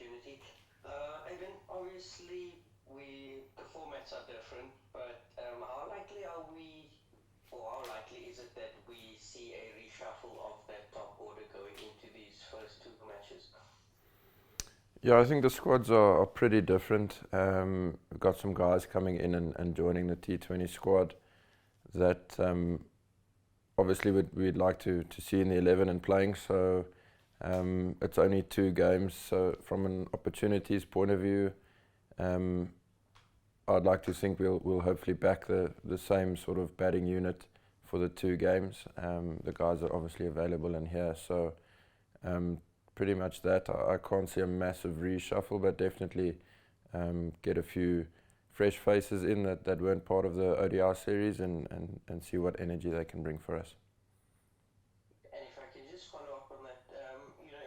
opportunity. Aiden, obviously the formats are different, but how likely are we, or how likely is it that we see a reshuffle of that top order going into these first two matches? Yeah, I think the squads are pretty different. We've got some guys coming in and joining the T20 squad that obviously we'd like to see in the 11 and playing. So it's only 2 games. So from an opportunities point of view, I'd like to think we'll hopefully back the same sort of batting unit for the 2 games. The guys are obviously available in here. So pretty much that. I can't see a massive reshuffle, but definitely get a few fresh faces in that weren't part of the ODI series and see what energy they can bring for us. And if I can just follow up on that,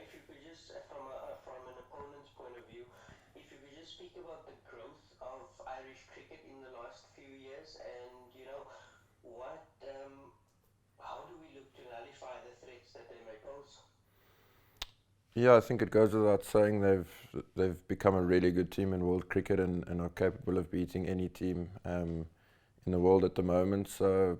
if you could just, from an opponent's point of view, if you could just speak about the growth of Irish cricket in the last few years, and what, how do we look to nullify the threats that they may pose? Yeah, I think it goes without saying they've become a really good team in world cricket and are capable of beating any team in the world at the moment. So,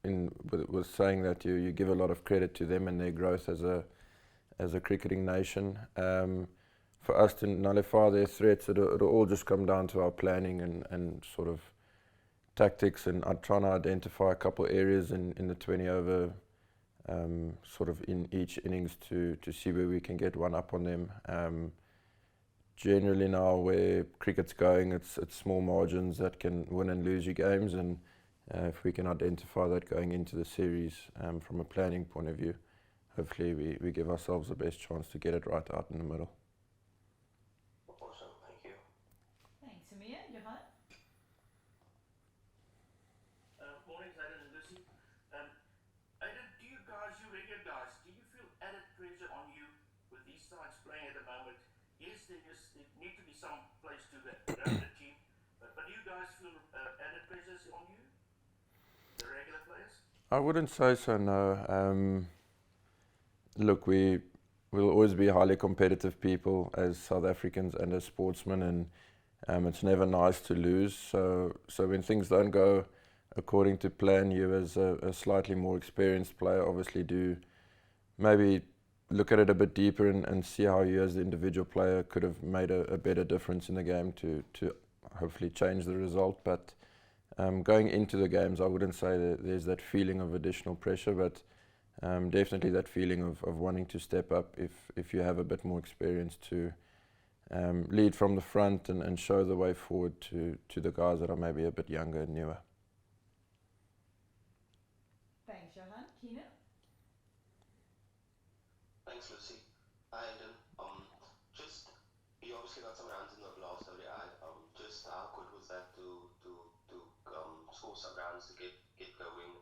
with saying that, you give a lot of credit to them and their growth as a cricketing nation. For us to nullify their threats, it'll all just come down to our planning and sort of tactics, and I'm trying to identify a couple areas in the 20 over. Sort of in each innings to see where we can get one up on them. Generally now where cricket's going, it's small margins that can win and lose your games, and if we can identify that going into the series from a planning point of view, hopefully we give ourselves the best chance to get it right out in the middle. Awesome, thank you. Thanks, Amir. Johan? Morning, Aiden and Lucy. Aiden, you regular guys, do you feel added pressure on you with these sides playing at the moment? Yes, there need to be some place to ground the team, but do you guys feel added pressures on you, the regular players? I wouldn't say so, no. Look, we'll always be highly competitive people as South Africans and as sportsmen, and it's never nice to lose. So when things don't go according to plan, you as a slightly more experienced player obviously do maybe look at it a bit deeper and see how you as the individual player could have made a better difference in the game to hopefully change the result. But going into the games, I wouldn't say that there's that feeling of additional pressure, but definitely that feeling of wanting to step up if you have a bit more experience to lead from the front and show the way forward to the guys that are maybe a bit younger and newer. Thanks, Johan. Keenan? Thanks, Lucy. Hi, Aiden. You obviously got some runs in the last ODI. Just how good was that to score some runs to get going,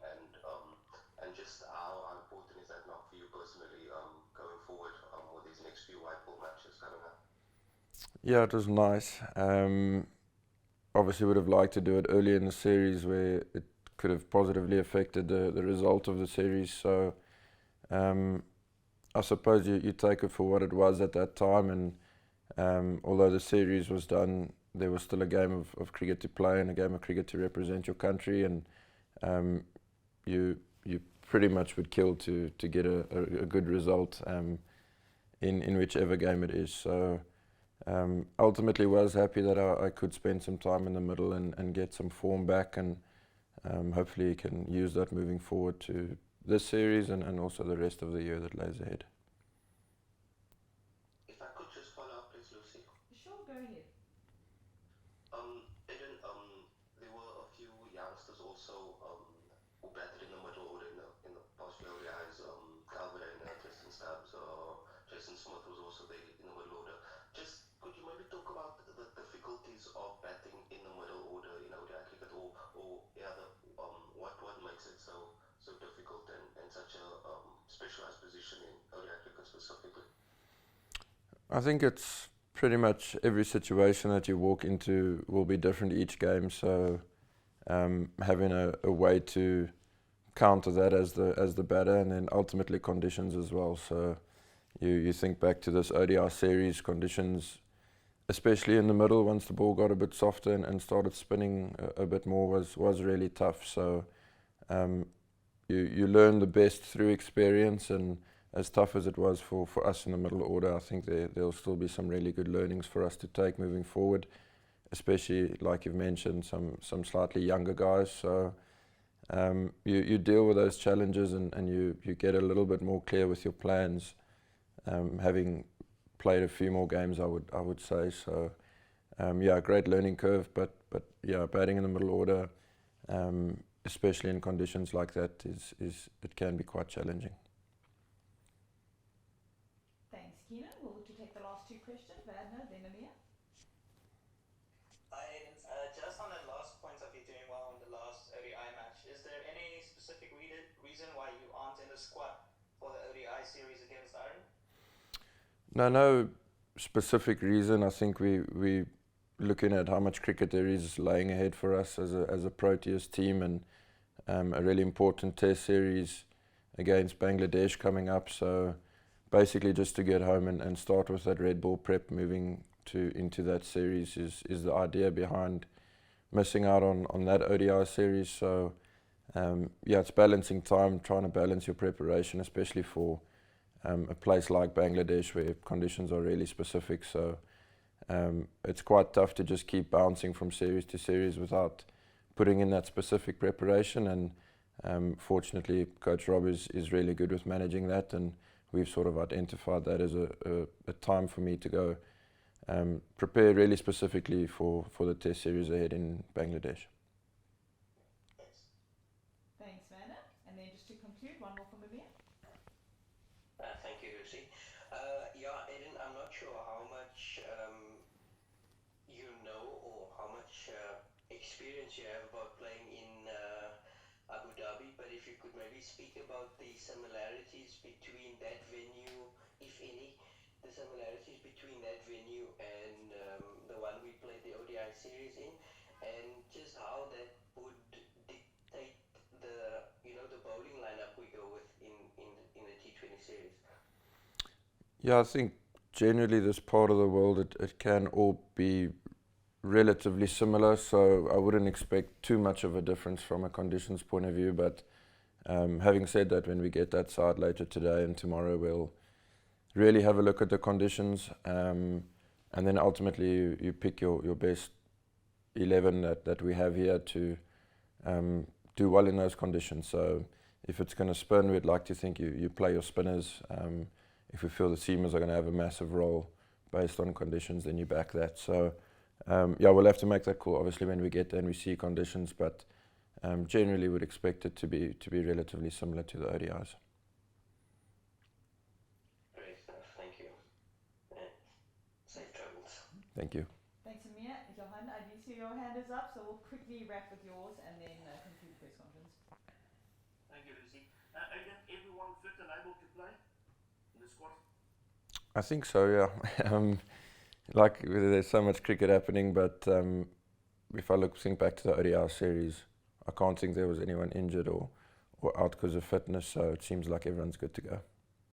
and just how important is that now for you personally going forward with these next few white ball matches coming up? Yeah, it was nice. Obviously would have liked to do it earlier in the series where it could have positively affected the result of the series. So I suppose you take it for what it was at that time, and although the series was done, there was still a game of cricket to play and a game of cricket to represent your country, and you pretty much would kill to get a good result in whichever game it is. So ultimately was happy that I could spend some time in the middle and get some form back, and hopefully can use that moving forward to this series and also the rest of the year that lays ahead. If I could just follow up, please, Lucy. Sure, go ahead. Aiden, there were a few youngsters also who batted in the middle order in the past few ODIs. Calvin and Tristan Stubbs, Jason Smith was also there in the middle order. Just could you maybe talk about the difficulties of batting in the middle order in ODI cricket, or what makes it so difficult and such a specialized position in ODI cricket specifically? I think it's pretty much every situation that you walk into will be different each game. So having a way to counter that as the batter, and then ultimately conditions as well. So you think back to this ODI series, conditions especially in the middle, once the ball got a bit softer and started spinning a bit more, was really tough. So you learn the best through experience, and as tough as it was for us in the middle order, I think there'll still be some really good learnings for us to take moving forward, especially, like you've mentioned, some slightly younger guys. So you deal with those challenges, and you get a little bit more clear with your plans, having played a few more games, I would say. So yeah, great learning curve, but yeah, batting in the middle order, especially in conditions like that, it can be quite challenging. Thanks, Keenan. We'll look to take the last two questions. Vadna, then Amir. Hi, Aiden. Just on that last point of you doing well in the last ODI match, is there any specific reason why you aren't in the squad for the ODI series against Ireland? No specific reason. I think we looking at how much cricket there is laying ahead for us as a Proteas team, and a really important test series against Bangladesh coming up. So basically just to get home and start with that red ball prep moving into that series is the idea behind missing out on that ODI series. So yeah, it's balancing time, trying to balance your preparation, especially for a place like Bangladesh where conditions are really specific. So it's quite tough to just keep bouncing from series to series without putting in that specific preparation, and fortunately Coach Rob is really good with managing that, and we've sort of identified that as a time for me to go prepare really specifically for the test series ahead in Bangladesh. Thanks, Vanna. And then just to conclude, one more from Amir. Thank you, Lucy. Yeah, Aiden, I'm not sure how much you know or how much experience you have about playing in Abu Dhabi, but if you could maybe speak about the similarities between that venue, if any, the similarities between that venue and the one we played the ODI series in, and just how that would dictate the the bowling lineup we go with in the T20 series. Yeah, I think generally this part of the world it can all be relatively similar, so I wouldn't expect too much of a difference from a conditions point of view. But having said that, when we get that side later today and tomorrow, we'll really have a look at the conditions, and then ultimately you pick your best 11 that we have here to do well in those conditions. So if it's going to spin, we'd like to think you play your spinners. If we feel the seamers are going to have a massive role based on conditions, then you back that. So yeah, we'll have to make that call obviously when we get there and we see conditions, but generally would expect it to be relatively similar to the ODIs. Great stuff, thank you. And safe travels. Thank you. Thanks, Amir. Johan, I do see your hand is up, so we'll quickly wrap with yours and then conclude the press conference. Thank you, Lucy. Aiden, everyone fit and able to play in the squad? I think so, yeah. Like there's so much cricket happening, but if I think back to the ODI series, I can't think there was anyone injured or out because of fitness, so it seems like everyone's good to go.